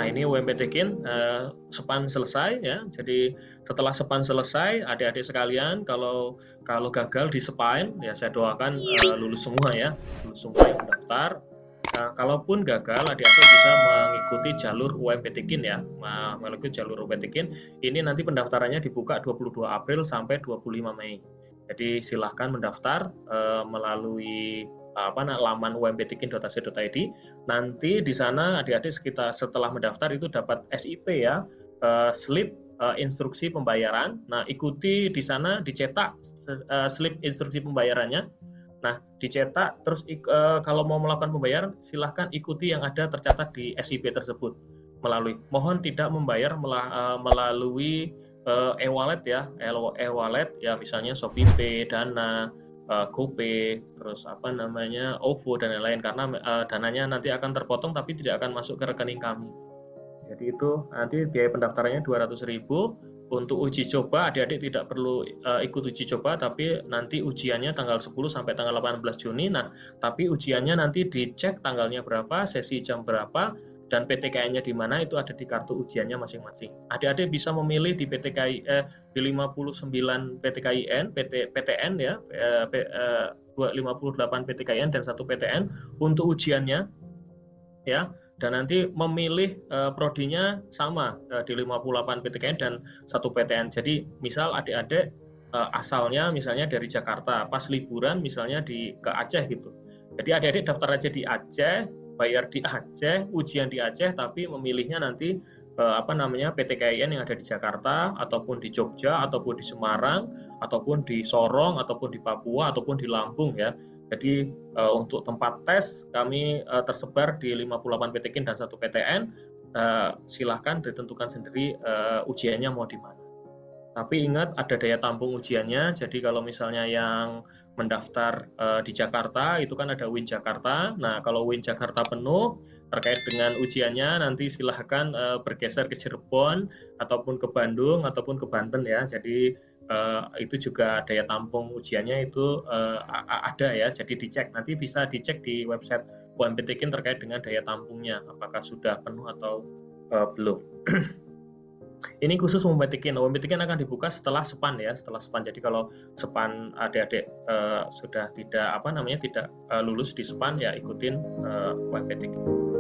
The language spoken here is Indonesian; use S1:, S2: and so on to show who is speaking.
S1: Nah, ini UMPTKIN SEPAN selesai ya. Jadi setelah SEPAN selesai, adik-adik sekalian kalau gagal di SEPAN ya saya doakan lulus semua ya, lulus semua yang mendaftar. Kalaupun gagal, adik-adik bisa mengikuti jalur UMPTKIN ya, mengikuti jalur UMPTKIN. Ini nanti pendaftarannya dibuka 22 April sampai 25 Mei. Jadi silahkan mendaftar melalui laman umptkin.ac.id. Nanti di sana adik-adik setelah mendaftar itu dapat SIP ya, slip instruksi pembayaran. Nah, ikuti di sana, dicetak slip instruksi pembayarannya. Nah, dicetak terus kalau mau melakukan pembayaran silahkan ikuti yang ada tercatat di SIP tersebut. Mohon tidak membayar melalui e-wallet ya, e-wallet ya, misalnya ShopeePay, Dana, GoPay, terus OVO dan lain-lain, karena dananya nanti akan terpotong tapi tidak akan masuk ke rekening kami. Jadi itu nanti biaya pendaftarannya 200.000. Untuk uji coba adik-adik tidak perlu ikut uji coba, tapi nanti ujiannya tanggal 10 sampai tanggal 18 Juni. Nah, tapi ujiannya nanti dicek tanggalnya berapa, sesi jam berapa, dan PTKI-nya di mana itu ada di kartu ujiannya masing-masing. Adik-adik bisa memilih di di 59 PTN ya, 58 PTKIN dan 1 PTN untuk ujiannya ya, dan nanti memilih prodinya sama di 58 PTKN dan 1 PTN. Jadi misal adik-adik asalnya misalnya dari Jakarta, pas liburan misalnya ke Aceh gitu. Jadi adik-adik daftar aja di Aceh, bayar di Aceh, ujian di Aceh, tapi memilihnya nanti PTKIN yang ada di Jakarta, ataupun di Jogja, ataupun di Semarang, ataupun di Sorong, ataupun di Papua, ataupun di Lampung ya. Jadi untuk tempat tes kami tersebar di 58 PTKIN dan 1 PTN. Silahkan ditentukan sendiri ujiannya mau di mana. Tapi ingat ada daya tampung ujiannya. Jadi kalau misalnya yang mendaftar di Jakarta itu kan ada UIN Jakarta. Nah, kalau UIN Jakarta penuh terkait dengan ujiannya, nanti silahkan bergeser ke Cirebon ataupun ke Bandung ataupun ke Banten ya. Jadi itu juga daya tampung ujiannya itu ada ya. Jadi nanti bisa dicek di website UMPTKIN terkait dengan daya tampungnya, apakah sudah penuh atau belum. Ini khusus UMPTKIN. UMPTKIN akan dibuka setelah SEPAN ya, setelah SEPAN. Jadi kalau SEPAN adik-adik sudah tidak tidak lulus di SEPAN ya ikutin UMPTKIN.